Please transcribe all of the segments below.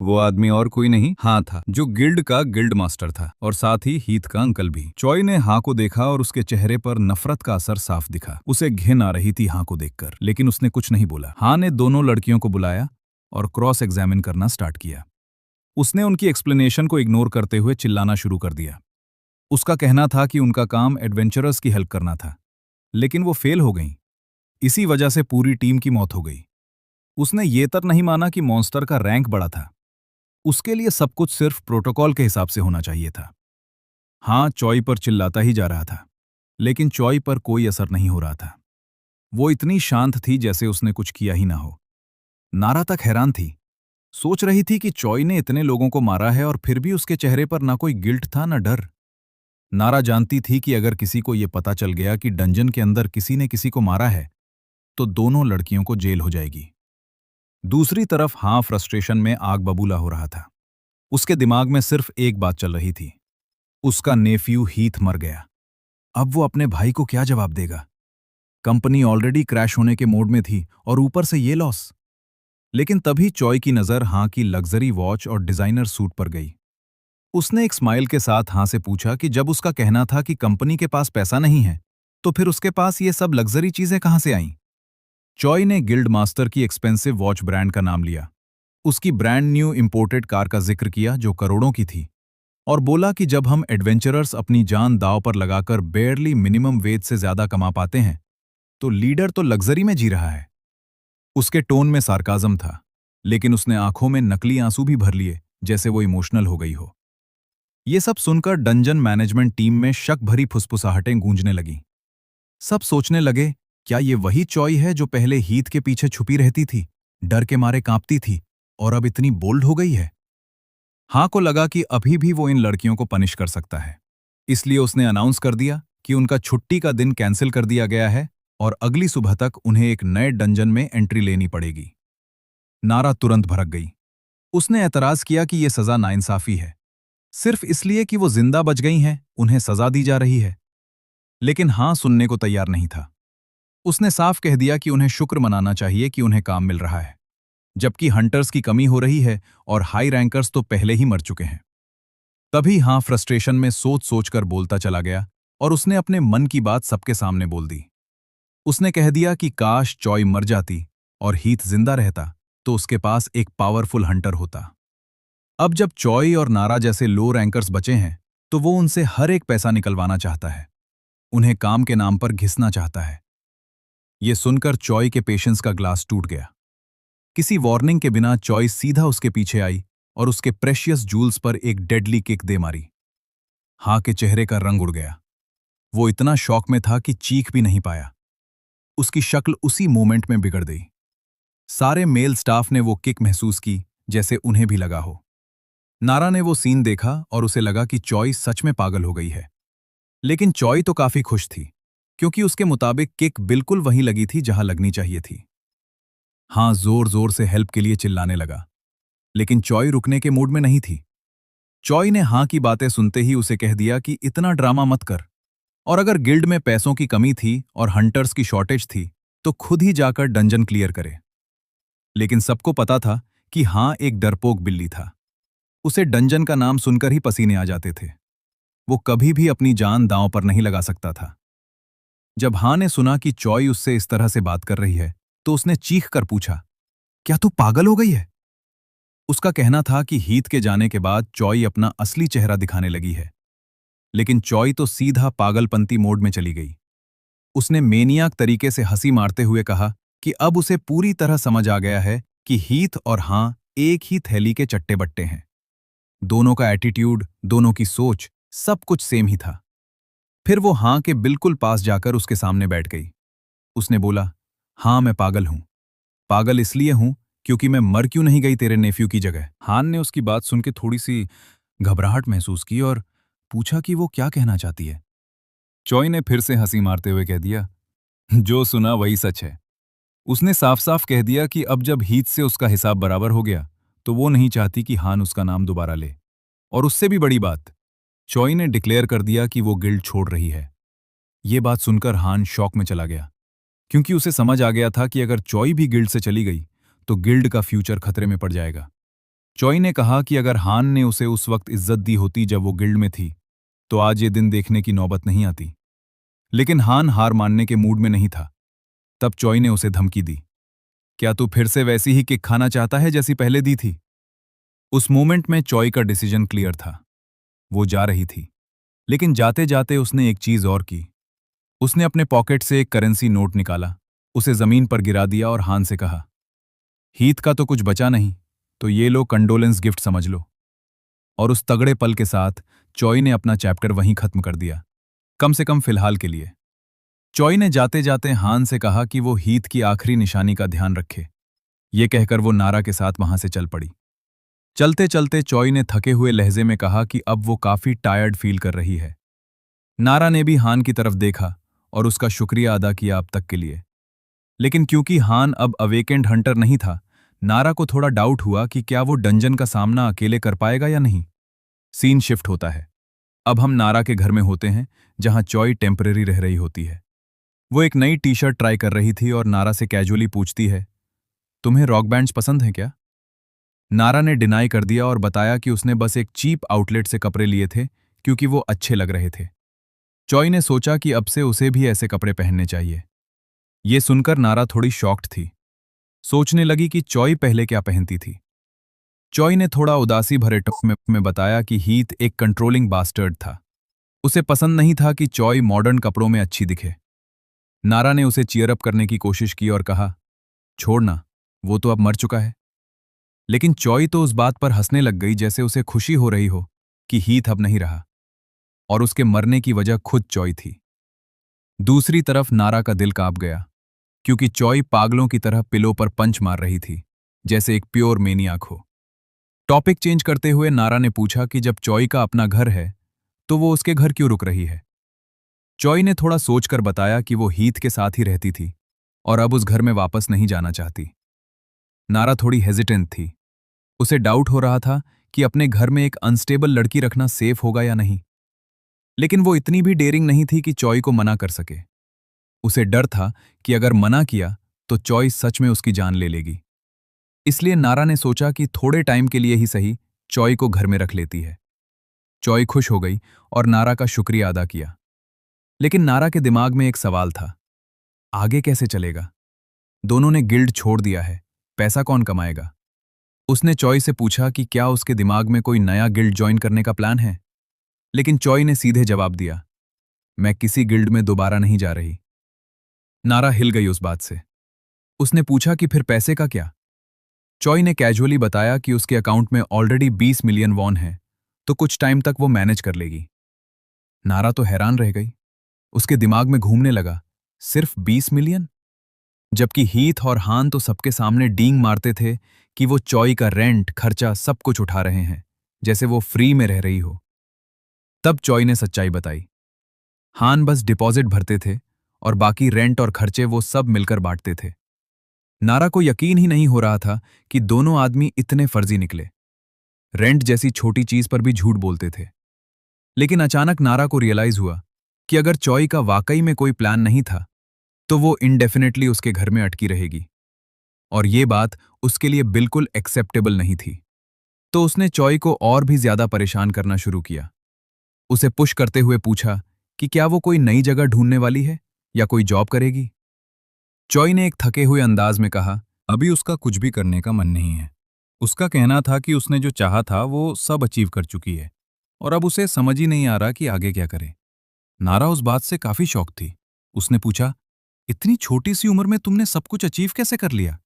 वो आदमी और कोई नहीं हाँ था, जो गिल्ड का गिल्ड मास्टर था और साथ ही हीथ का अंकल भी। चॉय ने हाँ को देखा और उसके चेहरे पर नफरत का असर साफ दिखा। उसे घिन आ रही थी हाँ को देखकर, लेकिन उसने कुछ नहीं बोला। हाँ ने दोनों लड़कियों को बुलाया और क्रॉस एग्जामिन करना स्टार्ट किया। उसने उनकी एक्सप्लेनेशन को इग्नोर करते हुए चिल्लाना शुरू कर दिया। उसका कहना था कि उनका काम एडवेंचरर्स की हेल्प करना था, लेकिन वो फेल हो गईं। इसी वजह से पूरी टीम की मौत हो गई। उसने ये तक नहीं माना कि मॉन्स्टर का रैंक बड़ा था। उसके लिए सब कुछ सिर्फ प्रोटोकॉल के हिसाब से होना चाहिए था। हाँ, चॉय पर चिल्लाता ही जा रहा था, लेकिन चॉय पर कोई असर नहीं हो रहा था। वो इतनी शांत थी जैसे उसने कुछ किया ही ना हो। नारा तक हैरान थी। सोच रही थी कि चॉय ने इतने लोगों को मारा है और फिर भी उसके चेहरे पर ना कोई गिल्ट था ना डर। नारा जानती थी कि अगर किसी को यह पता चल गया कि डंजन के अंदर किसी ने किसी को मारा है, तो दोनों लड़कियों को जेल हो जाएगी। दूसरी तरफ हाँ फ्रस्ट्रेशन में आग बबूला हो रहा था। उसके दिमाग में सिर्फ एक बात चल रही थी, उसका नेफ्यू हीथ मर गया। अब वो अपने भाई को क्या जवाब देगा? कंपनी ऑलरेडी क्रैश होने के मोड में थी और ऊपर से ये लॉस। लेकिन तभी चॉय की नजर हाँ की लग्जरी वॉच और डिजाइनर सूट पर गई। उसने एक स्माइल के साथ हाँ से पूछा कि जब उसका कहना था कि कंपनी के पास पैसा नहीं है, तो फिर उसके पास ये सब लग्जरी चीजें कहां से आईं? चॉय ने गिल्ड मास्टर की एक्सपेंसिव वॉच ब्रांड का नाम लिया, उसकी ब्रांड न्यू इंपोर्टेड कार का जिक्र किया जो करोड़ों की थी, और बोला कि जब हम एडवेंचरर्स अपनी जान दांव पर लगाकर बेयरली मिनिमम वेज से ज्यादा कमा पाते हैं, तो लीडर तो लग्जरी में जी रहा है। उसके टोन में सार्काज्म था, लेकिन उसने आंखों में नकली आंसू भी भर लिए, जैसे वो इमोशनल हो गई हो। ये सब सुनकर डंजन मैनेजमेंट टीम में शक भरी फुसफुसाहटें गूंजने लगीं। सब सोचने लगे, क्या ये वही चॉय है जो पहले हीथ के पीछे छुपी रहती थी, डर के मारे कांपती थी और अब इतनी बोल्ड हो गई है? हाँ को लगा कि अभी भी वो इन लड़कियों को पनिश कर सकता है। इसलिए उसने अनाउंस कर दिया कि उनका छुट्टी का दिन कैंसिल कर दिया गया है और अगली सुबह तक उन्हें एक नए डंजन में एंट्री लेनी पड़ेगी। नारा तुरंत भड़क गई। उसने एतराज किया कि यह सजा नाइंसाफी है। सिर्फ इसलिए कि वो जिंदा बच गई हैं, उन्हें सजा दी जा रही है। लेकिन हाँ सुनने को तैयार नहीं था। उसने साफ कह दिया कि उन्हें शुक्र मनाना चाहिए कि उन्हें काम मिल रहा है, जबकि हंटर्स की कमी हो रही है और हाई रैंकर्स तो पहले ही मर चुके हैं। तभी हाँ फ्रस्ट्रेशन में सोच सोचकर बोलता चला गया और उसने अपने मन की बात सबके सामने बोल दी। उसने कह दिया कि काश चॉय मर जाती और हीथ जिंदा रहता, तो उसके पास एक पावरफुल हंटर होता। अब जब चॉय और नारा जैसे लो रैंकर्स बचे हैं, तो वो उनसे हर एक पैसा निकलवाना चाहता है, उन्हें काम के नाम पर घिसना चाहता है। ये सुनकर चॉय के पेशेंस का ग्लास टूट गया। किसी वार्निंग के बिना चॉय सीधा उसके पीछे आई और उसके प्रेशियस जूल्स पर एक डेडली किक दे मारी। हाँ के चेहरे का रंग उड़ गया। वो इतना शॉक में था कि चीख भी नहीं पाया। उसकी शक्ल उसी मोमेंट में बिगड़ गई। सारे मेल स्टाफ ने वो किक महसूस की, जैसे उन्हें भी लगा हो। नारा ने वो सीन देखा और उसे लगा कि चॉय सच में पागल हो गई है। लेकिन चॉय तो काफी खुश थी, क्योंकि उसके मुताबिक किक बिल्कुल वहीं लगी थी जहां लगनी चाहिए थी। हाँ जोर जोर से हेल्प के लिए चिल्लाने लगा, लेकिन चॉय रुकने के मूड में नहीं थी। चॉय ने हाँ की बातें सुनते ही उसे कह दिया कि इतना ड्रामा मत कर, और अगर गिल्ड में पैसों की कमी थी और हंटर्स की शॉर्टेज थी, तो खुद ही जाकर डंजन क्लियर करे। लेकिन सबको पता था कि हाँ एक डरपोक बिल्ली था। उसे डंजन का नाम सुनकर ही पसीने आ जाते थे। वो कभी भी अपनी जान दांव पर नहीं लगा सकता था। जब हाँ ने सुना कि चॉय उससे इस तरह से बात कर रही है, तो उसने चीख कर पूछा, क्या तू पागल हो गई है? उसका कहना था कि हीथ के जाने के बाद चॉय अपना असली चेहरा दिखाने लगी है। लेकिन चॉय तो सीधा पागलपंती मोड में चली गई। उसने मेनियाक तरीके से हंसी मारते हुए कहा कि अब उसे पूरी तरह समझ आ गया है कि हीथ और हाँ एक ही थैली के चट्टे बट्टे हैं। दोनों का एटीट्यूड, दोनों की सोच, सब कुछ सेम ही था। फिर वो हाँ के बिल्कुल पास जाकर उसके सामने बैठ गई। उसने बोला, हाँ मैं पागल हूं। पागल इसलिए हूं क्योंकि मैं मर क्यों नहीं गई तेरे नेफ्यू की जगह। हान ने उसकी बात सुन के थोड़ी सी घबराहट महसूस की और पूछा कि वो क्या कहना चाहती है। चॉय ने फिर से हंसी मारते हुए कह दिया, जो सुना वही सच है। उसने साफ साफ कह दिया कि अब जब हीथ से उसका हिसाब बराबर हो गया, तो वो नहीं चाहती कि हान उसका नाम दोबारा ले। और उससे भी बड़ी बात, चॉय ने डिक्लेयर कर दिया कि वो गिल्ड छोड़ रही है। ये बात सुनकर हान शॉक में चला गया, क्योंकि उसे समझ आ गया था कि अगर चॉय भी गिल्ड से चली गई, तो गिल्ड का फ्यूचर खतरे में पड़ जाएगा। चॉय ने कहा कि अगर हान ने उसे उस वक्त इज्जत दी होती जब वो गिल्ड में थी, तो आज ये दिन देखने की नौबत नहीं आती। लेकिन हान हार मानने के मूड में नहीं था। तब चॉय ने उसे धमकी दी, क्या तू फिर से वैसी ही किक खाना चाहता है जैसी पहले दी थी? उस मोमेंट में चॉय का डिसीजन क्लियर था। वो जा रही थी, लेकिन जाते जाते उसने एक चीज और की। उसने अपने पॉकेट से एक करेंसी नोट निकाला, उसे जमीन पर गिरा दिया और हान से कहा, हीथ का तो कुछ बचा नहीं, तो ये लो कंडोलेंस गिफ्ट समझ लो। और उस तगड़े पल के साथ चॉय ने अपना चैप्टर वहीं खत्म कर दिया, कम से कम फिलहाल के लिए। चॉय ने जाते जाते हान से कहा कि वो हीथ की आखिरी निशानी का ध्यान रखे। ये कहकर वो नारा के साथ वहां से चल पड़ी। चलते चलते चॉय ने थके हुए लहजे में कहा कि अब वो काफी टायर्ड फील कर रही है। नारा ने भी हान की तरफ देखा और उसका शुक्रिया अदा किया अब तक के लिए। लेकिन क्योंकि हान अब अवेकेंड हंटर नहीं था, नारा को थोड़ा डाउट हुआ कि क्या वो डंजन का सामना अकेले कर पाएगा या नहीं। सीन शिफ्ट होता है। अब हम नारा के घर में होते हैं, जहां चॉय टेम्परेरी रह रही होती है। वो एक नई टी शर्ट ट्राई कर रही थी और नारा से कैजुअली पूछती है, तुम्हें रॉक बैंड्स पसंद हैं क्या? नारा ने डिनाई कर दिया और बताया कि उसने बस एक चीप आउटलेट से कपड़े लिए थे क्योंकि वो अच्छे लग रहे थे। चॉय ने सोचा कि अब से उसे भी ऐसे कपड़े पहनने चाहिए। ये सुनकर नारा थोड़ी शॉक्ड थी। सोचने लगी कि चॉय पहले क्या पहनती थी। चॉय ने थोड़ा उदासी भरे टोन में बताया कि हीथ एक कंट्रोलिंग बास्टर्ड था। उसे पसंद नहीं था कि चॉय मॉडर्न कपड़ों में अच्छी दिखे। नारा ने उसे चीयर अप करने की कोशिश की और कहा, छोड़ना, वो तो अब मर चुका है। लेकिन चॉय तो उस बात पर हंसने लग गई जैसे उसे खुशी हो रही हो कि हीथ अब नहीं रहा, और उसके मरने की वजह खुद चॉय थी। दूसरी तरफ नारा का दिल कांप गया, क्योंकि चॉय पागलों की तरह पिलो पर पंच मार रही थी, जैसे एक प्योर मेनियाक हो। टॉपिक चेंज करते हुए नारा ने पूछा कि जब चॉय का अपना घर है, तो वो उसके घर क्यों रुक रही है? चॉय ने थोड़ा सोचकर बताया कि वो हीथ के साथ ही रहती थी और अब उस घर में वापस नहीं जाना चाहती। नारा थोड़ी हेजिटेंट थी। उसे डाउट हो रहा था कि अपने घर में एक अनस्टेबल लड़की रखना सेफ होगा या नहीं। लेकिन वो इतनी भी डेयरिंग नहीं थी कि चॉय को मना कर सके। उसे डर था कि अगर मना किया तो चॉय सच में उसकी जान ले लेगी। इसलिए नारा ने सोचा कि थोड़े टाइम के लिए ही सही चॉय को घर में रख लेती है। चॉय खुश हो गई और नारा का शुक्रिया अदा किया। लेकिन नारा के दिमाग में एक सवाल था, आगे कैसे चलेगा? दोनों ने गिल्ड छोड़ दिया है, पैसा कौन कमाएगा? उसने चॉय से पूछा कि क्या उसके दिमाग में कोई नया गिल्ड ज्वाइन करने का प्लान है। लेकिन चॉय ने सीधे जवाब दिया, मैं किसी गिल्ड में दोबारा नहीं जा रही। नारा हिल गई उस बात से। उसने पूछा कि फिर पैसे का क्या? चॉय ने कैजुअली बताया कि उसके अकाउंट में ऑलरेडी 20 मिलियन वॉन है, तो कुछ टाइम तक वो मैनेज कर लेगी। नारा तो हैरान रह गई। उसके दिमाग में घूमने लगा, सिर्फ 20 मिलियन? जबकि हीथ और हान तो सबके सामने डींग मारते थे कि वो चॉय का रेंट, खर्चा सब कुछ उठा रहे हैं, जैसे वो फ्री में रह रही हो। तब चॉय ने सच्चाई बताई, हान बस डिपॉजिट भरते थे और बाकी रेंट और खर्चे वो सब मिलकर बांटते थे। नारा को यकीन ही नहीं हो रहा था कि दोनों आदमी इतने फर्जी निकले। रेंट जैसी छोटी चीज पर भी झूठ बोलते थे। लेकिन अचानक नारा को रियलाइज हुआ कि अगर चॉय का वाकई में कोई प्लान नहीं था, तो वो इंडेफिनेटली उसके घर में अटकी रहेगी, और ये बात उसके लिए बिल्कुल एक्सेप्टेबल नहीं थी। तो उसने चॉय को और भी ज्यादा परेशान करना शुरू किया। उसे पुश करते हुए पूछा कि क्या वो कोई नई जगह ढूंढने वाली है या कोई जॉब करेगी। चॉय ने एक थके हुए अंदाज में कहा, अभी उसका कुछ भी करने का मन नहीं है। उसका कहना था कि उसने जो चाहा था वो सब अचीव कर चुकी है और अब उसे समझ ही नहीं आ रहा कि आगे क्या करे। नारा उस बात से काफी शॉक थी। उसने पूछा, इतनी छोटी सी उम्र में तुमने सब कुछ अचीव कैसे कर लिया?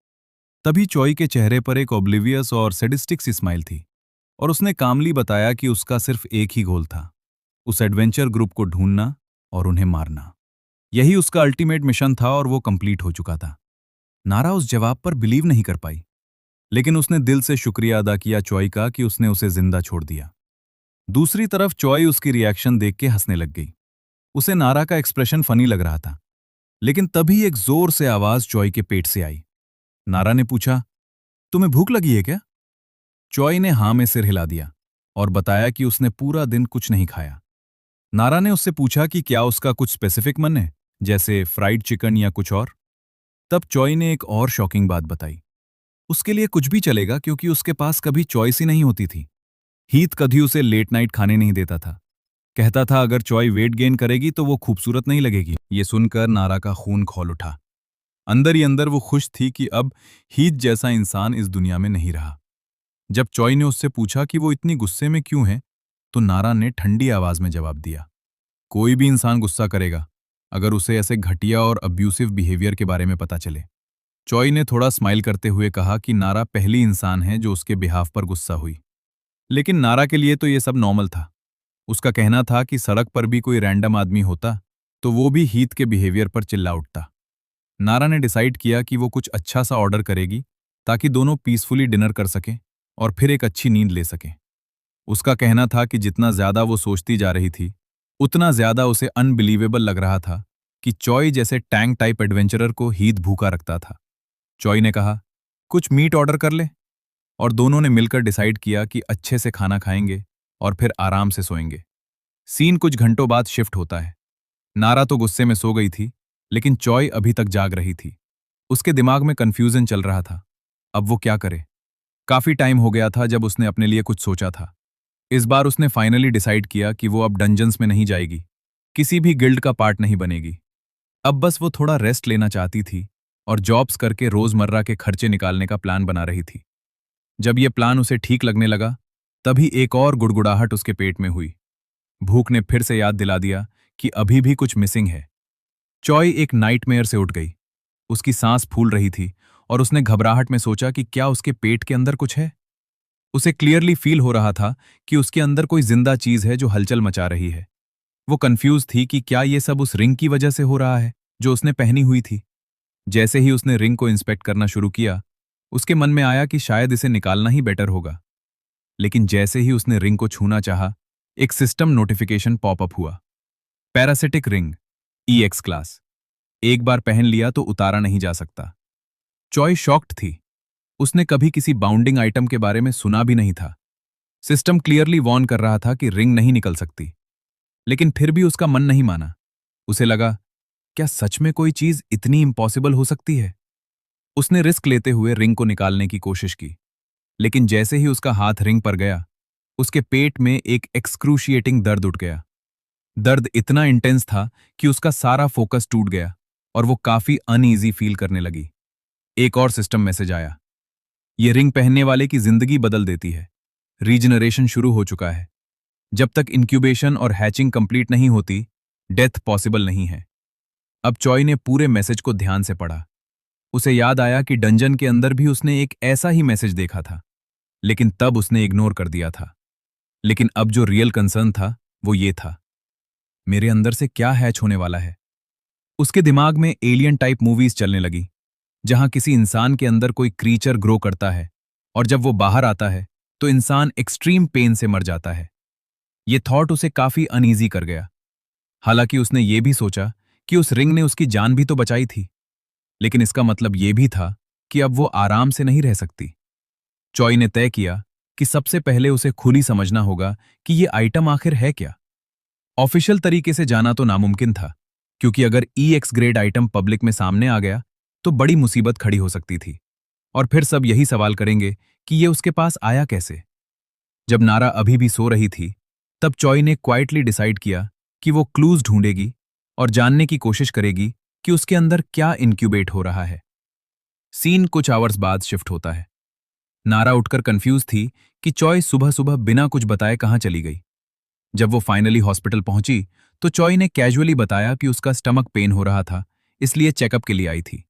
तभी चॉय के चेहरे पर एक ऑब्लिवियस और सैडिस्टिक सी स्माइल थी और उसने कामली बताया कि उसका सिर्फ एक ही गोल था, उस एडवेंचर ग्रुप को ढूंढना और उन्हें मारना। यही उसका अल्टीमेट मिशन था और वो कंप्लीट हो चुका था। नारा उस जवाब पर बिलीव नहीं कर पाई, लेकिन उसने दिल से शुक्रिया अदा किया चॉय का कि उसने उसे जिंदा छोड़ दिया। दूसरी तरफ चॉय उसकी रिएक्शन देख के हंसने लग गई। उसे नारा का एक्सप्रेशन फनी लग रहा था। लेकिन तभी एक जोर से आवाज चॉय के पेट से आई। नारा ने पूछा, तुम्हें भूख लगी है क्या? चॉय ने हां में सिर हिला दिया और बताया कि उसने पूरा दिन कुछ नहीं खाया। नारा ने उससे पूछा कि क्या उसका कुछ स्पेसिफिक मन है, जैसे फ्राइड चिकन या कुछ और। तब चॉय ने एक और शॉकिंग बात बताई। उसके लिए कुछ भी चलेगा क्योंकि उसके पास कभी चॉइस ही नहीं होती थी। हीथ कभी उसे लेट नाइट खाने नहीं देता था। कहता था अगर चॉय वेट गेन करेगी तो वो खूबसूरत नहीं लगेगी। ये सुनकर नारा का खून खौल उठा। अंदर ही अंदर वो खुश थी कि अब हीथ जैसा इंसान इस दुनिया में नहीं रहा। जब चॉय ने उससे पूछा कि वो इतनी गुस्से में क्यों है, तो नारा ने ठंडी आवाज में जवाब दिया, कोई भी इंसान गुस्सा करेगा अगर उसे ऐसे घटिया और अब्यूसिव बिहेवियर के बारे में पता चले। चॉय ने थोड़ा स्माइल करते हुए कहा कि नारा पहली इंसान है जो उसके बिहाफ पर गुस्सा हुई। लेकिन नारा के लिए तो ये सब नॉर्मल था। उसका कहना था कि सड़क पर भी कोई रैंडम आदमी होता तो वो भी हीथ के बिहेवियर पर चिल्ला उठता। नारा ने डिसाइड किया कि वो कुछ अच्छा सा ऑर्डर करेगी ताकि दोनों पीसफुली डिनर कर सकें और फिर एक अच्छी नींद ले सकें। उसका कहना था कि जितना ज्यादा वो सोचती जा रही थी, उतना ज्यादा उसे अनबिलीवेबल लग रहा था कि चॉय जैसे टैंक टाइप एडवेंचरर को हीथ भूखा रखता था। चॉय ने कहा, कुछ मीट ऑर्डर कर ले, और दोनों ने मिलकर डिसाइड किया कि अच्छे से खाना खाएंगे और फिर आराम से सोएंगे। सीन कुछ घंटों बाद शिफ्ट होता है। नारा तो गुस्से में सो गई थी, लेकिन चॉय अभी तक जाग रही थी। उसके दिमाग में कंफ्यूजन चल रहा था। अब वो क्या करे? काफी टाइम हो गया था जब उसने अपने लिए कुछ सोचा था। इस बार उसने फाइनली डिसाइड किया कि वो अब डंजन्स में नहीं जाएगी, किसी भी गिल्ड का पार्ट नहीं बनेगी। अब बस वो थोड़ा रेस्ट लेना चाहती थी और जॉब्स करके रोजमर्रा के खर्चे निकालने का प्लान बना रही थी। जब ये प्लान उसे ठीक लगने लगा, तभी एक और गुड़गुड़ाहट उसके पेट में हुई। भूख ने फिर से याद दिला दिया कि अभी भी कुछ मिसिंग है। चॉय एक नाइटमेयर से उठ गई। उसकी सांस फूल रही थी और उसने घबराहट में सोचा कि क्या उसके पेट के अंदर कुछ है। उसे क्लियरली फील हो रहा था कि उसके अंदर कोई जिंदा चीज है जो हलचल मचा रही है। वो कंफ्यूज थी कि क्या ये सब उस रिंग की वजह से हो रहा है जो उसने पहनी हुई थी। जैसे ही उसने रिंग को इंस्पेक्ट करना शुरू किया, उसके मन में आया कि शायद इसे निकालना ही बेटर होगा। लेकिन जैसे ही उसने रिंग को छूना चाहा, एक सिस्टम नोटिफिकेशन पॉपअप हुआ। Parasitic ring, EX class. एक बार पहन लिया तो उतारा नहीं जा सकता। चॉय शॉक्ड थी। उसने कभी किसी बाउंडिंग आइटम के बारे में सुना भी नहीं था। सिस्टम क्लियरली वॉर्न कर रहा था कि रिंग नहीं निकल सकती। लेकिन फिर भी उसका मन नहीं माना। उसे लगा, क्या सच में कोई चीज इतनी इम्पॉसिबल हो सकती है? उसने रिस्क लेते हुए रिंग को निकालने की कोशिश की। लेकिन जैसे ही उसका हाथ रिंग पर गया, उसके पेट में एक एक्सक्रूशिएटिंग दर्द उठ गया। दर्द इतना इंटेंस था कि उसका सारा फोकस टूट गया और वो काफी अनईजी फील करने लगी। एक और सिस्टम मैसेज आया। ये रिंग पहनने वाले की जिंदगी बदल देती है। रीजनरेशन शुरू हो चुका है। जब तक इंक्यूबेशन और हैचिंग कंप्लीट नहीं होती, डेथ पॉसिबल नहीं है। अब चॉय ने पूरे मैसेज को ध्यान से पढ़ा। उसे याद आया कि डंजन के अंदर भी उसने एक ऐसा ही मैसेज देखा था, लेकिन तब उसने इग्नोर कर दिया था। लेकिन अब जो रियल कंसर्न था, वो ये था, मेरे अंदर से क्या हैच होने वाला है? उसके दिमाग में एलियन टाइप मूवीज चलने लगी, जहां किसी इंसान के अंदर कोई क्रीचर ग्रो करता है और जब वो बाहर आता है तो इंसान एक्सट्रीम पेन से मर जाता है। ये थॉट उसे काफी अनईजी कर गया। हालांकि उसने ये भी सोचा कि उस रिंग ने उसकी जान भी तो बचाई थी, लेकिन इसका मतलब ये भी था कि अब वो आराम से नहीं रह सकती। चॉय ने तय किया कि सबसे पहले उसे खुद ही समझना होगा कि ये आइटम आखिर है क्या। ऑफिशियल तरीके से जाना तो नामुमकिन था, क्योंकि अगर ईएक्स ग्रेड आइटम पब्लिक में सामने आ गया तो बड़ी मुसीबत खड़ी हो सकती थी, और फिर सब यही सवाल करेंगे कि ये उसके पास आया कैसे। जब नारा अभी भी सो रही थी, तब चॉय ने क्वाइटली डिसाइड किया कि वो क्लूज ढूंढेगी और जानने की कोशिश करेगी कि उसके अंदर क्या इंक्यूबेट हो रहा है। सीन कुछ आवर्स बाद शिफ्ट होता है। नारा उठकर कंफ्यूज थी कि चॉय सुबह सुबह बिना कुछ बताए कहां चली गई। जब वो फाइनली हॉस्पिटल पहुंची, तो चॉय ने कैजुअली बताया कि उसका स्टमक पेन हो रहा था, इसलिए चेकअप के लिए आई थी।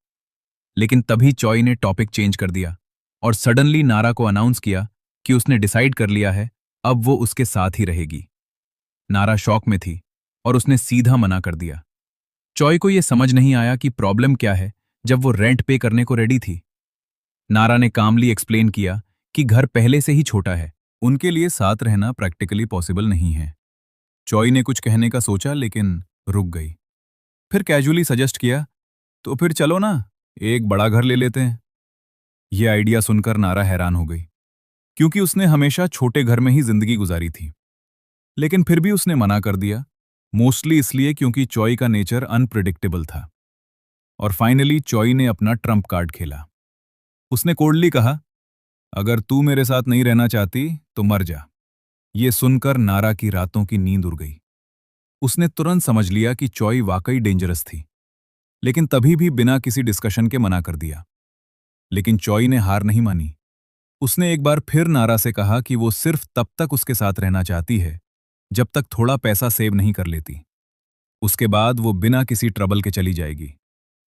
लेकिन तभी चॉय ने टॉपिक चेंज कर दिया और सडनली नारा को अनाउंस किया कि उसने डिसाइड कर लिया है, अब वो उसके साथ ही रहेगी। नारा शॉक में थी और उसने सीधा मना कर दिया। चॉय को यह समझ नहीं आया कि प्रॉब्लम क्या है जब वो रेंट पे करने को रेडी थी। नारा ने कामली एक्सप्लेन किया कि घर पहले से ही छोटा है, उनके लिए साथ रहना प्रैक्टिकली पॉसिबल नहीं है। चॉय ने कुछ कहने का सोचा, लेकिन रुक गई। फिर कैजुअली सजेस्ट किया, तो फिर चलो ना, एक बड़ा घर ले लेते हैं। यह आइडिया सुनकर नारा हैरान हो गई, क्योंकि उसने हमेशा छोटे घर में ही जिंदगी गुजारी थी। लेकिन फिर भी उसने मना कर दिया, मोस्टली इसलिए क्योंकि चॉय का नेचर अनप्रिडिक्टेबल था। और फाइनली चॉय ने अपना ट्रम्प कार्ड खेला। उसने कोल्डली कहा, अगर तू मेरे साथ नहीं रहना चाहती तो मर जा। ये सुनकर नारा की रातों की नींद उड़ गई। उसने तुरंत समझ लिया कि चॉय वाकई डेंजरस थी, लेकिन तभी भी बिना किसी डिस्कशन के मना कर दिया। लेकिन चॉय ने हार नहीं मानी। उसने एक बार फिर नारा से कहा कि वो सिर्फ तब तक उसके साथ रहना चाहती है जब तक थोड़ा पैसा सेव नहीं कर लेती। उसके बाद वो बिना किसी ट्रबल के चली जाएगी।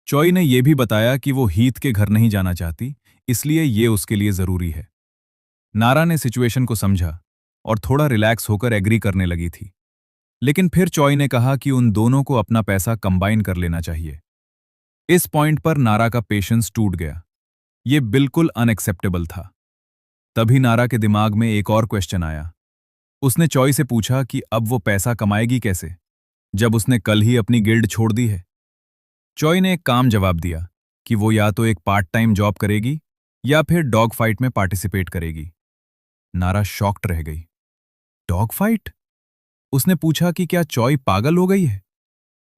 चॉय ने यह भी बताया कि वो हीथ के घर नहीं जाना चाहती, इसलिए ये उसके लिए जरूरी है। नारा ने सिचुएशन को समझा और थोड़ा रिलैक्स होकर एग्री करने लगी थी। लेकिन फिर चॉय ने कहा कि उन दोनों को अपना पैसा कंबाइन कर लेना चाहिए। इस पॉइंट पर नारा का पेशेंस टूट गया। ये बिल्कुल अनएक्सेप्टेबल था। तभी नारा के दिमाग में एक और क्वेश्चन आया। उसने चॉय से पूछा कि अब वो पैसा कमाएगी कैसे, जब उसने कल ही अपनी गिल्ड छोड़ दी है। चॉय ने एक काम जवाब दिया कि वो या तो एक पार्ट टाइम जॉब करेगी या फिर डॉग फाइट में पार्टिसिपेट करेगी। नारा शॉक्ड रह गई। Dog fight? उसने पूछा कि क्या चॉय पागल हो गई है।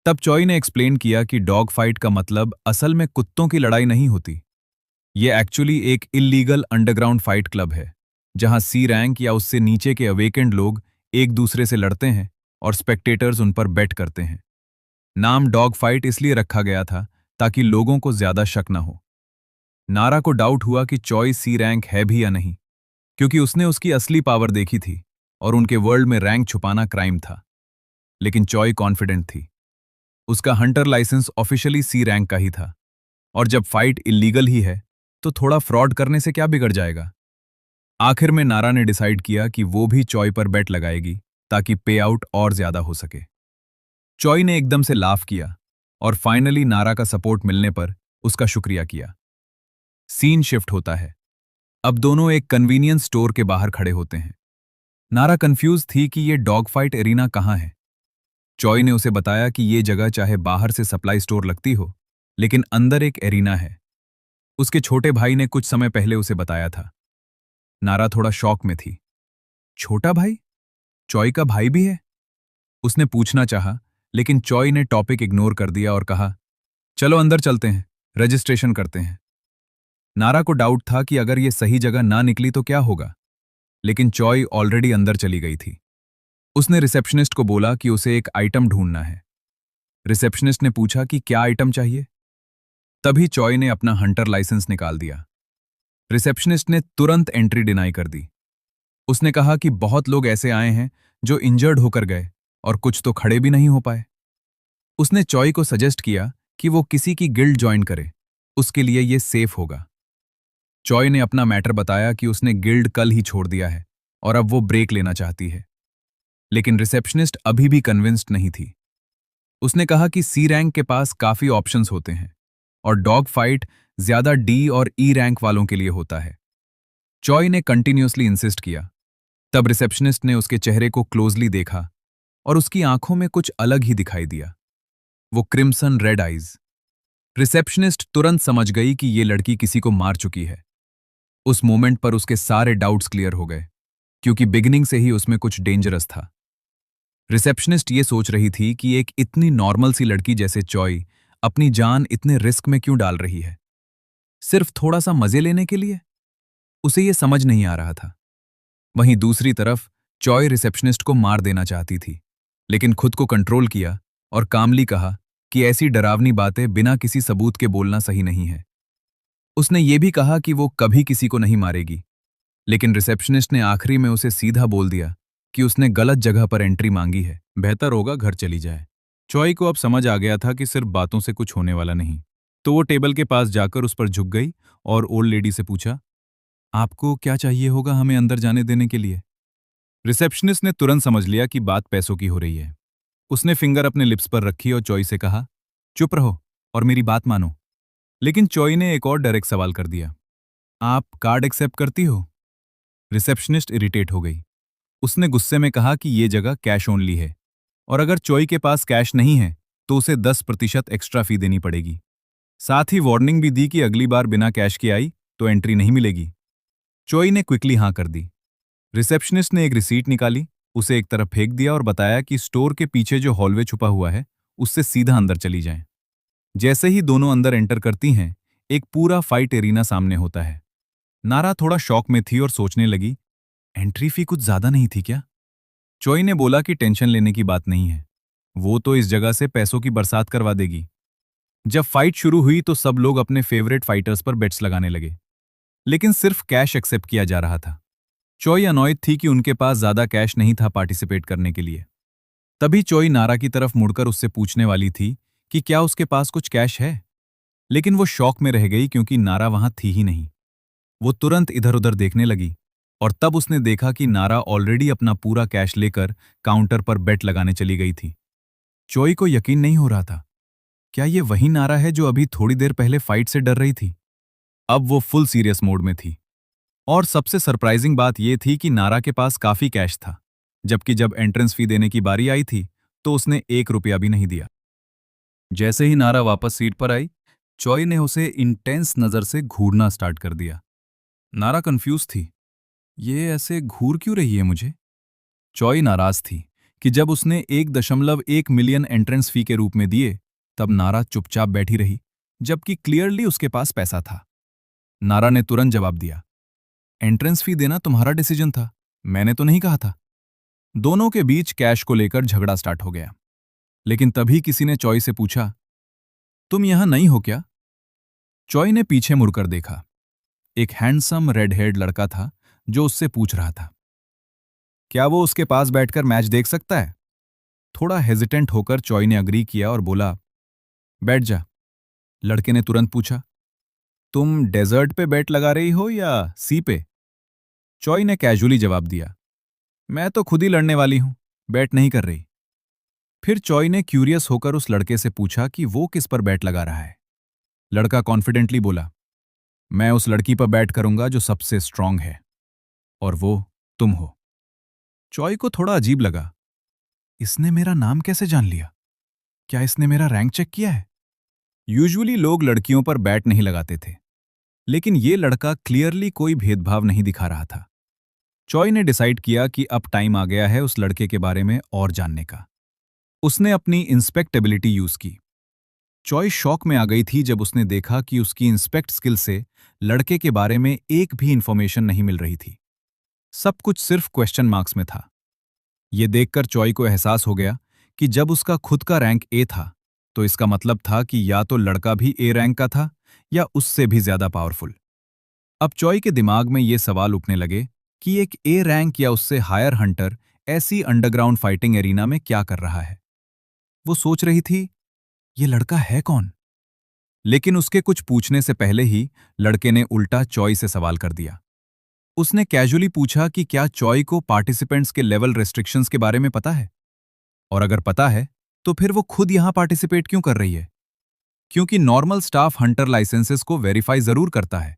तब चॉय ने एक्सप्लेन किया कि डॉग फाइट का मतलब असल में कुत्तों की लड़ाई नहीं होती। ये एक्चुअली एक इल्लीगल अंडरग्राउंड फाइट क्लब है, जहां सी रैंक या उससे नीचे के अवेकेंड लोग एक दूसरे से लड़ते हैं और स्पेक्टेटर्स उन पर बेट करते हैं। नाम डॉग फाइट इसलिए रखा गया था ताकि लोगों को ज्यादा शक न हो। नारा को डाउट हुआ कि चॉय सी रैंक है भी या नहीं, क्योंकि उसने उसकी असली पावर देखी थी और उनके वर्ल्ड में रैंक छुपाना क्राइम था। लेकिन चॉय कॉन्फिडेंट थी। उसका हंटर लाइसेंस ऑफिशियली सी रैंक का ही था, और जब फाइट इल्लीगल ही है तो थोड़ा फ्रॉड करने से क्या बिगड़ जाएगा। आखिर में नारा ने डिसाइड किया कि वो भी चॉय पर बेट लगाएगी ताकि पे आउट और ज्यादा हो सके। चॉय ने एकदम से लाफ किया और फाइनली नारा का सपोर्ट मिलने पर उसका शुक्रिया किया। सीन शिफ्ट होता है। अब दोनों एक कन्वीनियंस स्टोर के बाहर खड़े होते हैं। नारा कंफ्यूज थी कि ये डॉग फाइट एरिना कहाँ है। चॉय ने उसे बताया कि ये जगह चाहे बाहर से सप्लाई स्टोर लगती हो, लेकिन अंदर एक एरिना है। उसके छोटे भाई ने कुछ समय पहले उसे बताया था। नारा थोड़ा शॉक में थी। छोटा भाई? चॉय का भाई भी है? उसने पूछना चाहा, लेकिन चॉय ने टॉपिक इग्नोर कर दिया और कहा, चलो अंदर चलते हैं, रजिस्ट्रेशन करते हैं। नारा को डाउट था कि अगर ये सही जगह ना निकली तो क्या होगा, लेकिन चॉय ऑलरेडी अंदर चली गई थी। उसने रिसेप्शनिस्ट को बोला कि उसे एक आइटम ढूंढना है। रिसेप्शनिस्ट ने पूछा कि क्या आइटम चाहिए। तभी चॉय ने अपना हंटर लाइसेंस निकाल दिया। रिसेप्शनिस्ट ने तुरंत एंट्री डिनाई कर दी। उसने कहा कि बहुत लोग ऐसे आए हैं जो इंजर्ड होकर गए और कुछ तो खड़े भी नहीं हो पाए। उसने चॉय को सजेस्ट किया कि वो किसी की गिल्ड ज्वाइन करे, उसके लिए ये सेफ होगा। चॉय ने अपना मैटर बताया कि उसने गिल्ड कल ही छोड़ दिया है और अब वो ब्रेक लेना चाहती है। लेकिन रिसेप्शनिस्ट अभी भी कन्विंस्ड नहीं थी। उसने कहा कि सी रैंक के पास काफी ऑप्शंस होते हैं और डॉग फाइट ज्यादा डी और ई रैंक वालों के लिए होता है। चॉय ने कंटिन्यूअसली इंसिस्ट किया। तब रिसेप्शनिस्ट ने उसके चेहरे को क्लोजली देखा और उसकी आंखों में कुछ अलग ही दिखाई दिया, वो क्रिम्सन रेड आइज। रिसेप्शनिस्ट तुरंत समझ गई कि ये लड़की किसी को मार चुकी है। उस मोमेंट पर उसके सारे डाउट्स क्लियर हो गए, क्योंकि बिगिनिंग से ही उसमें कुछ डेंजरस था। रिसेप्शनिस्ट ये सोच रही थी कि एक इतनी नॉर्मल सी लड़की जैसे चॉय अपनी जान इतने रिस्क में क्यों डाल रही है, सिर्फ थोड़ा सा मजे लेने के लिए। उसे ये समझ नहीं आ रहा था। वहीं दूसरी तरफ चॉय रिसेप्शनिस्ट को मार देना चाहती थी, लेकिन खुद को कंट्रोल किया और कामली कहा कि ऐसी डरावनी बातें बिना किसी सबूत के बोलना सही नहीं है। उसने ये भी कहा कि वो कभी किसी को नहीं मारेगी, लेकिन रिसेप्शनिस्ट ने आखिरी में उसे सीधा बोल दिया कि उसने गलत जगह पर एंट्री मांगी है, बेहतर होगा घर चली जाए। चॉय को अब समझ आ गया था कि सिर्फ बातों से कुछ होने वाला नहीं, तो वो टेबल के पास जाकर उस पर झुक गई और ओल्ड लेडी से पूछा, आपको क्या चाहिए होगा हमें अंदर जाने देने के लिए? रिसेप्शनिस्ट ने तुरंत समझ लिया कि बात पैसों की हो रही है। उसने फिंगर अपने लिप्स पर रखी और चॉय से कहा, चुप रहो और मेरी बात मानो। लेकिन चॉय ने एक और डायरेक्ट सवाल कर दिया, आप कार्ड एक्सेप्ट करती हो? रिसेप्शनिस्ट इरिटेट हो गई। उसने गुस्से में कहा कि ये जगह कैश ओनली है और अगर चॉय के पास कैश नहीं है तो उसे 10% एक्स्ट्रा फी देनी पड़ेगी। साथ ही वार्निंग भी दी कि अगली बार बिना कैश के आई तो एंट्री नहीं मिलेगी। चॉय ने क्विकली हाँ कर दी। रिसेप्शनिस्ट ने एक रिसीट निकाली, उसे एक तरफ फेंक दिया और बताया कि स्टोर के पीछे जो हॉलवे छुपा हुआ है उससे सीधा अंदर चली जाएं। जैसे ही दोनों अंदर एंटर करती हैं, एक पूरा फाइट एरिना सामने होता है। नारा थोड़ा शॉक में थी और सोचने लगी, एंट्री फी कुछ ज्यादा नहीं थी क्या? चोई ने बोला कि टेंशन लेने की बात नहीं है, वो तो इस जगह से पैसों की बरसात करवा देगी। जब फाइट शुरू हुई तो सब लोग अपने फेवरेट फाइटर्स पर बेट्स लगाने लगे, लेकिन सिर्फ कैश एक्सेप्ट किया जा रहा था। चोई अनॉयड थी कि उनके पास ज्यादा कैश नहीं था पार्टिसिपेट करने के लिए। तभी चोई नारा की तरफ मुड़कर उससे पूछने वाली थी कि क्या उसके पास कुछ कैश है, लेकिन वो शॉक में रह गई क्योंकि नारा वहां थी ही नहीं। वो तुरंत इधर उधर देखने लगी और तब उसने देखा कि नारा ऑलरेडी अपना पूरा कैश लेकर काउंटर पर बेट लगाने चली गई थी। चोई को यकीन नहीं हो रहा था, क्या ये वही नारा है जो अभी थोड़ी देर पहले फाइट से डर रही थी? अब वो फुल सीरियस मोड में थी। और सबसे सरप्राइजिंग बात यह थी कि नारा के पास काफी कैश था, जबकि जब एंट्रेंस फी देने की बारी आई थी तो उसने 1 रुपया भी नहीं दिया। जैसे ही नारा वापस सीट पर आई, चॉय ने उसे इंटेंस नजर से घूरना स्टार्ट कर दिया। नारा कंफ्यूज थी, ये ऐसे घूर क्यों रही है मुझे? चॉय नाराज थी कि जब उसने 1.1 मिलियन एंट्रेंस फी के रूप में दिए, तब नारा चुपचाप बैठी रही, जबकि क्लियरली उसके पास पैसा था। नारा ने तुरंत जवाब दिया, एंट्रेंस फी देना तुम्हारा डिसीजन था, मैंने तो नहीं कहा था। दोनों के बीच कैश को लेकर झगड़ा स्टार्ट हो गया। लेकिन तभी किसी ने चॉय से पूछा, तुम यहां नहीं हो क्या? चॉय ने पीछे मुड़कर देखा। एक हैंडसम रेड हेयर्ड लड़का था जो उससे पूछ रहा था, क्या वो उसके पास बैठकर मैच देख सकता है? थोड़ा हेजिटेंट होकर चॉय ने अग्री किया और बोला, बैठ जा। लड़के ने तुरंत पूछा, तुम डेजर्ट पे बेट लगा रही हो या सी पे? चॉय ने कैजुअली जवाब दिया, मैं तो खुद ही लड़ने वाली हूं, बैट नहीं कर रही। फिर चॉय ने क्यूरियस होकर उस लड़के से पूछा कि वो किस पर बैट लगा रहा है। लड़का कॉन्फिडेंटली बोला, मैं उस लड़की पर बैट करूंगा जो सबसे स्ट्रांग है, और वो तुम हो। चॉय को थोड़ा अजीब लगा, इसने मेरा नाम कैसे जान लिया? क्या इसने मेरा रैंक चेक किया है? यूजुअली लोग लड़कियों पर बैट नहीं लगाते थे, लेकिन ये लड़का क्लियरली कोई भेदभाव नहीं दिखा रहा था। चॉय ने डिसाइड किया कि अब टाइम आ गया है उस लड़के के बारे में और जानने का। उसने अपनी इंस्पेक्टेबिलिटी यूज की। चॉय शॉक में आ गई थी जब उसने देखा कि उसकी इंस्पेक्ट स्किल से लड़के के बारे में एक भी इंफॉर्मेशन नहीं मिल रही थी। सब कुछ सिर्फ क्वेश्चन मार्क्स में था। यह देखकर चॉय को एहसास हो गया कि जब उसका खुद का रैंक ए था, तो इसका मतलब था कि या तो लड़का भी ए रैंक का था या उससे भी ज्यादा पावरफुल। अब चॉय के दिमाग में ये सवाल उठने लगे कि एक ए रैंक या उससे हायर हंटर ऐसी अंडरग्राउंड फाइटिंग एरिना में क्या कर रहा है। वो सोच रही थी, ये लड़का है कौन? लेकिन उसके कुछ पूछने से पहले ही लड़के ने उल्टा चॉय से सवाल कर दिया। उसने कैजुअली पूछा कि क्या चॉय को पार्टिसिपेंट्स के लेवल रेस्ट्रिक्शंस के बारे में पता है, और अगर पता है तो फिर वो खुद यहां पार्टिसिपेट क्यों कर रही है? क्योंकि नॉर्मल स्टाफ हंटर लाइसेंसेस को वेरीफाई जरूर करता है।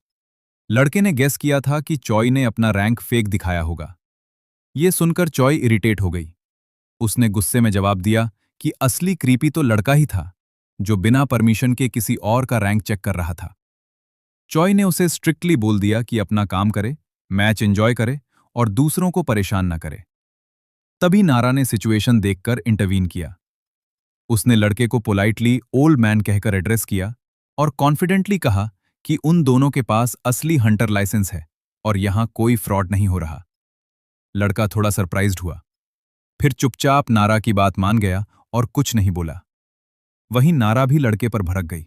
लड़के ने गेस किया था कि चॉय ने अपना रैंक फेक दिखाया होगा। यह सुनकर चॉय इरिटेट हो गई। उसने गुस्से में जवाब दिया कि असली क्रीपी तो लड़का ही था, जो बिना परमिशन के किसी और का रैंक चेक कर रहा था। चॉय ने उसे स्ट्रिक्टली बोल दिया कि अपना काम करे, मैच एंजॉय करे और दूसरों को परेशान न करे। तभी नारा ने सिचुएशन देखकर इंटरवीन किया। उसने लड़के को पोलाइटली ओल्ड मैन कहकर एड्रेस किया और कॉन्फिडेंटली कहा कि उन दोनों के पास असली हंटर लाइसेंस है और यहां कोई फ्रॉड नहीं हो रहा। लड़का थोड़ा सरप्राइज्ड हुआ, फिर चुपचाप नारा की बात मान गया और कुछ नहीं बोला। वहीं नारा भी लड़के पर भड़क गई।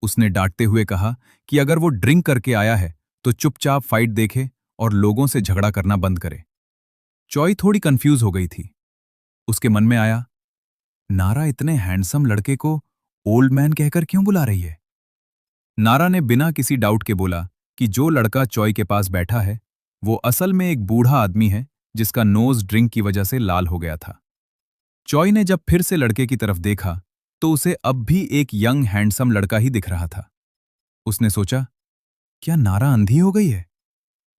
उसने डांटते हुए कहा कि अगर वो ड्रिंक करके आया है तो चुपचाप फाइट देखे और लोगों से झगड़ा करना बंद करे। चॉय थोड़ी कंफ्यूज हो गई थी। उसके मन में आया, नारा इतने हैंडसम लड़के को ओल्ड मैन कहकर क्यों बुला रही है? नारा ने बिना किसी डाउट के बोला कि जो लड़का चॉय के पास बैठा है वो असल में एक बूढ़ा आदमी है जिसका नोज ड्रिंक की वजह से लाल हो गया था। चॉय ने जब फिर से लड़के की तरफ देखा तो उसे अब भी एक यंग हैंडसम लड़का ही दिख रहा था। उसने सोचा, क्या नारा अंधी हो गई है?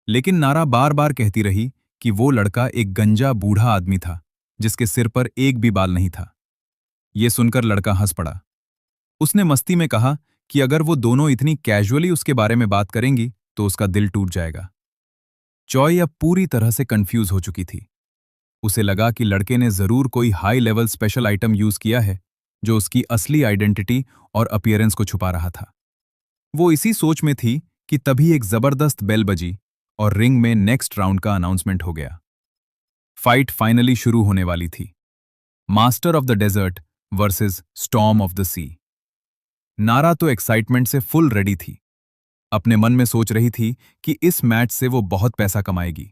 लेकिन नारा बार बार कहती रही कि वो लड़का एक गंजा बूढ़ा आदमी था जिसके सिर पर एक भी बाल नहीं था। यह सुनकर लड़का हंस पड़ा। उसने मस्ती में कहा कि अगर वो दोनों इतनी कैजुअली उसके बारे में बात करेंगी तो उसका दिल टूट जाएगा। चॉय अब पूरी तरह से कंफ्यूज हो चुकी थी। उसे लगा कि लड़के ने जरूर कोई high level special item use किया है जो उसकी असली आइडेंटिटी और अपीयरेंस को छुपा रहा था। वो इसी सोच में थी कि तभी एक जबरदस्त बेल बजी और रिंग में नेक्स्ट राउंड का अनाउंसमेंट हो गया। फाइट फाइनली शुरू होने वाली थी। Master of the desert versus storm of the sea. नारा तो एक्साइटमेंट से फुल रेडी थी। अपने मन में सोच रही थी कि इस मैच से वो बहुत पैसा कमाएगी।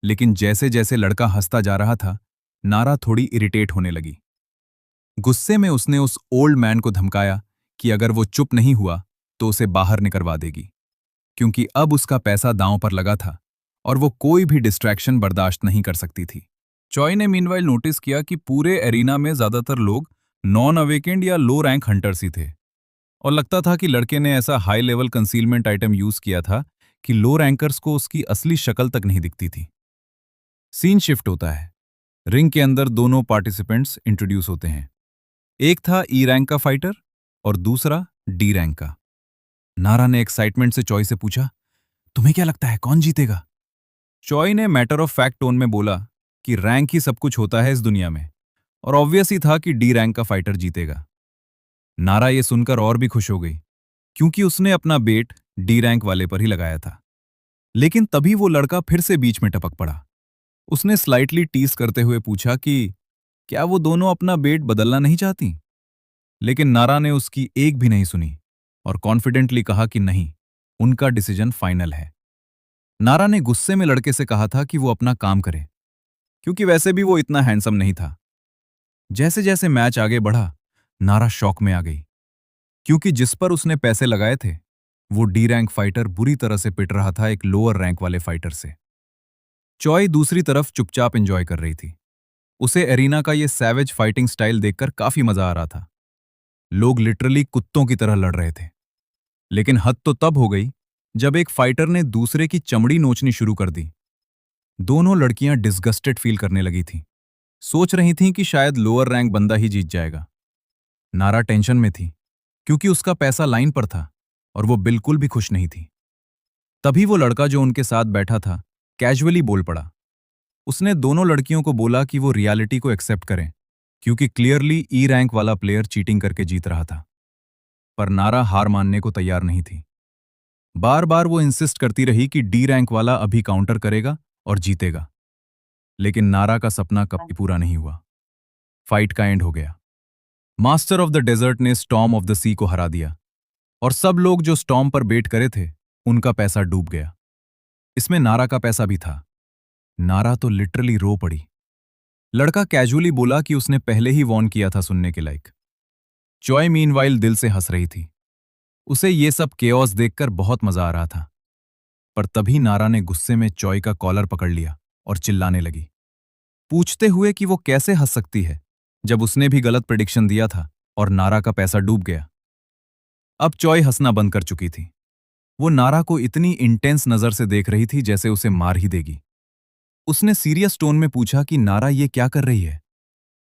लेकिन जैसे जैसे लड़का हंसता जा रहा था, नारा थोड़ी इरिटेट होने लगी। गुस्से में उसने उस ओल्ड मैन को धमकाया कि अगर वो चुप नहीं हुआ तो उसे बाहर निकलवा देगी, क्योंकि अब उसका पैसा दांव पर लगा था और वो कोई भी डिस्ट्रैक्शन बर्दाश्त नहीं कर सकती थी। चॉय ने मीनवाइल नोटिस किया कि पूरे एरिना में ज्यादातर लोग नॉन अवेकेंड या लो रैंक हंटर्स ही थे, और लगता था कि लड़के ने ऐसा high level concealment item use किया था कि लो रैंकर्स को उसकी असली शक्ल तक नहीं दिखती थी। सीन शिफ्ट होता है। रिंग के अंदर दोनों पार्टिसिपेंट्स इंट्रोड्यूस होते हैं। एक था ई रैंक का फाइटर और दूसरा डी रैंक का। नारा ने एक्साइटमेंट से चॉय से पूछा, तुम्हें क्या लगता है कौन जीतेगा? चॉय ने मैटर ऑफ फैक्ट टोन में बोला कि रैंक ही सब कुछ होता है इस दुनिया में, और ऑब्वियस ही था कि डी रैंक का फाइटर जीतेगा। नारा ये सुनकर और भी खुश हो गई, क्योंकि उसने अपना बेट डी रैंक वाले पर ही लगाया था। लेकिन तभी वो लड़का फिर से बीच में टपक पड़ा। उसने स्लाइटली टीस करते हुए पूछा कि क्या वो दोनों अपना बेट बदलना नहीं चाहती? लेकिन नारा ने उसकी एक भी नहीं सुनी और कॉन्फिडेंटली कहा कि नहीं, उनका डिसीजन फाइनल है। नारा ने गुस्से में लड़के से कहा था कि वो अपना काम करे, क्योंकि वैसे भी वो इतना हैंडसम नहीं था। जैसे जैसे मैच आगे बढ़ा, नारा शॉक में आ गई, क्योंकि जिस पर उसने पैसे लगाए थे वो डी रैंक फाइटर बुरी तरह से पिट रहा था एक लोअर रैंक वाले फाइटर से। चॉय दूसरी तरफ चुपचाप एंजॉय कर रही थी। उसे एरिना का ये सैवेज फाइटिंग स्टाइल देखकर काफी मजा आ रहा था। लोग लिटरली कुत्तों की तरह लड़ रहे थे। लेकिन हद तो तब हो गई जब एक फाइटर ने दूसरे की चमड़ी नोचनी शुरू कर दी। दोनों लड़कियां डिस्गस्टेड फील करने लगी थीं। सोच रही थीं कि शायद लोअर रैंक बंदा ही जीत जाएगा। नारा टेंशन में थी, क्योंकि उसका पैसा लाइन पर था और वो बिल्कुल भी खुश नहीं थी। तभी वो लड़का जो उनके साथ बैठा था कैजुअली बोल पड़ा। उसने दोनों लड़कियों को बोला कि वो रियलिटी को एक्सेप्ट करें, क्योंकि क्लियरली ई रैंक वाला प्लेयर चीटिंग करके जीत रहा था। पर नारा हार मानने को तैयार नहीं थी। बार बार वो इंसिस्ट करती रही कि डी रैंक वाला अभी काउंटर करेगा और जीतेगा। लेकिन नारा का सपना कभी पूरा नहीं हुआ। फाइट का एंड हो गया। मास्टर ऑफ द डेजर्ट ने स्टॉर्म ऑफ द सी को हरा दिया, और सब लोग जो स्टॉर्म पर बेट करे थे उनका पैसा डूब गया। इसमें नारा का पैसा भी था। नारा तो लिटरली रो पड़ी। लड़का कैजुअली बोला कि उसने पहले ही वॉर्न किया था सुनने के लायक। चॉय मीनवाइल दिल से हंस रही थी। उसे ये सब केओस देखकर बहुत मजा आ रहा था। पर तभी नारा ने गुस्से में चॉय का कॉलर पकड़ लिया और चिल्लाने लगी, पूछते हुए कि वो कैसे हंस सकती है जब उसने भी गलत प्रेडिक्शन दिया था और नारा का पैसा डूब गया। अब चॉय हंसना बंद कर चुकी थी। वो नारा को इतनी इंटेंस नजर से देख रही थी जैसे उसे मार ही देगी। उसने सीरियस टोन में पूछा कि नारा ये क्या कर रही है?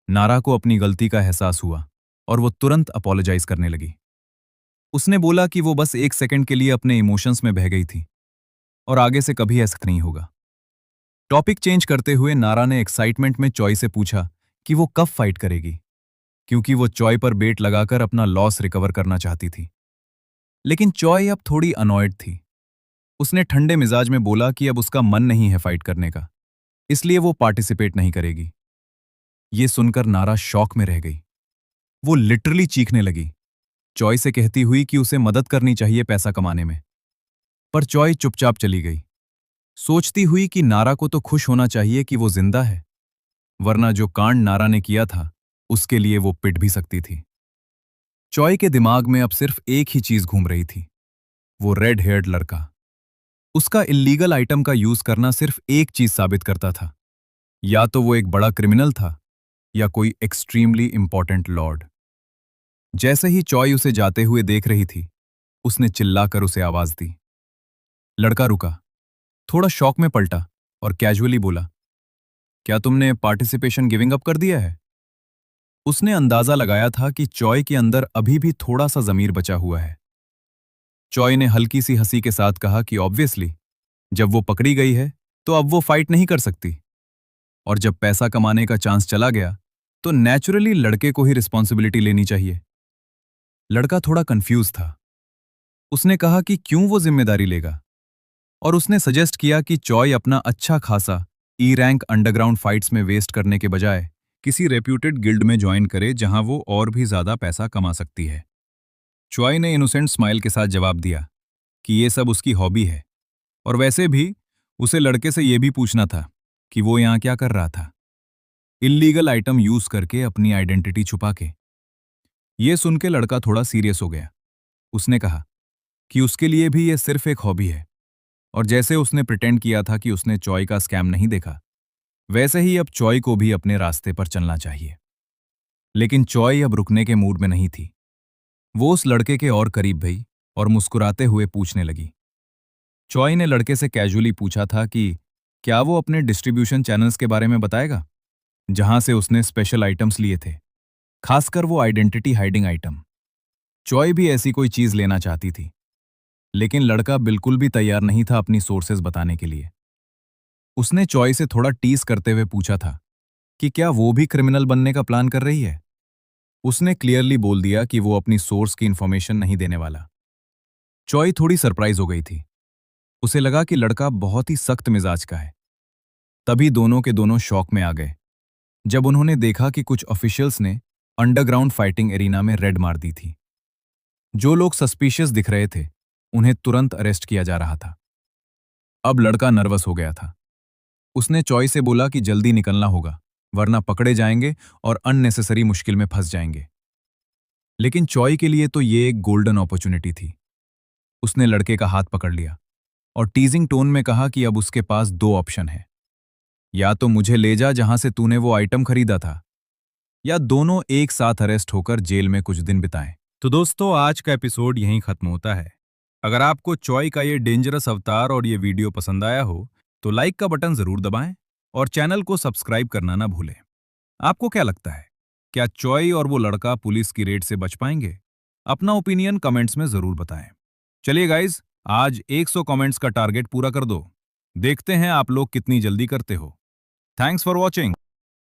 नारा को अपनी गलती का एहसास हुआ और वो तुरंत अपोलोजाइज करने लगी। उसने बोला कि वो बस एक सेकंड के लिए अपने इमोशंस में बह गई थी और आगे से कभी ऐसा नहीं होगा। टॉपिक चेंज करते हुए नारा ने एक्साइटमेंट में चॉय से पूछा कि वो कब फाइट करेगी, क्योंकि वो चॉय पर बेट लगाकर अपना लॉस रिकवर करना चाहती थी। लेकिन चॉय अब थोड़ी अनॉयड थी। उसने ठंडे मिजाज में बोला कि अब उसका मन नहीं है फाइट करने का, इसलिए वो पार्टिसिपेट नहीं करेगी। ये सुनकर नारा शॉक में रह गई। वो लिटरली चीखने लगी, चॉय से कहती हुई कि उसे मदद करनी चाहिए पैसा कमाने में। पर चॉय चुपचाप चली गई, सोचती हुई कि नारा को तो खुश होना चाहिए कि वो जिंदा है, वरना जो कांड नारा ने किया था उसके लिए वो पिट भी सकती थी। चॉय के दिमाग में अब सिर्फ एक ही चीज घूम रही थी, वो रेड हेयर्ड लड़का। उसका इल्लीगल आइटम का यूज करना सिर्फ एक चीज साबित करता था, या तो वो एक बड़ा क्रिमिनल था या कोई एक्सट्रीमली इंपॉर्टेंट लॉर्ड। जैसे ही चॉय उसे जाते हुए देख रही थी, उसने चिल्लाकर उसे आवाज दी। लड़का रुका, थोड़ा शॉक में पलटा और कैजुअली बोला, क्या तुमने पार्टिसिपेशन गिविंग अप कर दिया है? उसने अंदाजा लगाया था कि चॉय के अंदर अभी भी थोड़ा सा जमीर बचा हुआ है। चॉय ने हल्की सी हंसी के साथ कहा कि ऑब्वियसली, जब वो पकड़ी गई है तो अब वो फाइट नहीं कर सकती, और जब पैसा कमाने का चांस चला गया तो नेचुरली लड़के को ही रिस्पॉन्सिबिलिटी लेनी चाहिए। लड़का थोड़ा कंफ्यूज था। उसने कहा कि क्यों वो जिम्मेदारी लेगा, और उसने सजेस्ट किया कि चॉय अपना अच्छा खासा ई रैंक अंडरग्राउंड फाइट्स में वेस्ट करने के बजाय किसी रेप्यूटेड गिल्ड में ज्वाइन करे जहां वो और भी ज्यादा पैसा कमा सकती है। चॉय ने इनोसेंट स्माइल के साथ जवाब दिया कि ये सब उसकी हॉबी है, और वैसे भी उसे लड़के से यह भी पूछना था कि वो यहाँ क्या कर रहा था, इल्लीगल आइटम यूज करके अपनी आइडेंटिटी छुपा के। ये सुन के लड़का थोड़ा सीरियस हो गया। उसने कहा कि उसके लिए भी ये सिर्फ एक हॉबी है, और जैसे उसने प्रिटेंड किया था कि उसने चॉय का स्कैम नहीं देखा, वैसे ही अब चॉय को भी अपने रास्ते पर चलना चाहिए। लेकिन चॉय अब रुकने के मूड में नहीं थी। वो उस लड़के के और करीब गई और मुस्कुराते हुए पूछने लगी। चॉय ने लड़के से कैजुअली पूछा था कि क्या वो अपने डिस्ट्रीब्यूशन चैनल्स के बारे में बताएगा, जहां से उसने स्पेशल आइटम्स लिए थे, खासकर वो आइडेंटिटी हाइडिंग आइटम। चॉय भी ऐसी कोई चीज लेना चाहती थी, लेकिन लड़का बिल्कुल भी तैयार नहीं था अपनी सोर्सेज बताने के लिए। उसने चॉय से थोड़ा टीज करते हुए पूछा था कि क्या वो भी क्रिमिनल बनने का प्लान कर रही है। उसने क्लियरली बोल दिया कि वो अपनी सोर्स की इंफॉर्मेशन नहीं देने वाला। चॉय थोड़ी सरप्राइज हो गई थी। उसे लगा कि लड़का बहुत ही सख्त मिजाज का है। तभी दोनों के दोनों शॉक में आ गए जब उन्होंने देखा कि कुछ ऑफिशियल्स ने अंडरग्राउंड फाइटिंग एरिना में रेड मार दी थी। जो लोग सस्पिशियस दिख रहे थे, उन्हें तुरंत अरेस्ट किया जा रहा था। अब लड़का नर्वस हो गया था। उसने चॉय से बोला कि जल्दी निकलना होगा, वरना पकड़े जाएंगे और अननेसेसरी मुश्किल में फंस जाएंगे। लेकिन चॉय के लिए तो ये एक गोल्डन अपॉर्चुनिटी थी। उसने लड़के का हाथ पकड़ लिया और टीजिंग टोन में कहा कि अब उसके पास दो ऑप्शन है, या तो मुझे ले जा जहां से तूने वो आइटम खरीदा था, या दोनों एक साथ अरेस्ट होकर जेल में कुछ दिन बिताएं। तो दोस्तों, आज का एपिसोड यहीं खत्म होता है। अगर आपको चॉय का ये डेंजरस अवतार और ये वीडियो पसंद आया हो तो लाइक का बटन जरूर दबाएं और चैनल को सब्सक्राइब करना ना भूलें। आपको क्या लगता है, क्या चॉय और वो लड़का पुलिस की रेड से बच पाएंगे? अपना ओपिनियन कमेंट्स में जरूर बताएं। चलिए गाइज, आज 100 कमेंट्स का टारगेट पूरा कर दो। देखते हैं आप लोग कितनी जल्दी करते हो। Thanks for watching.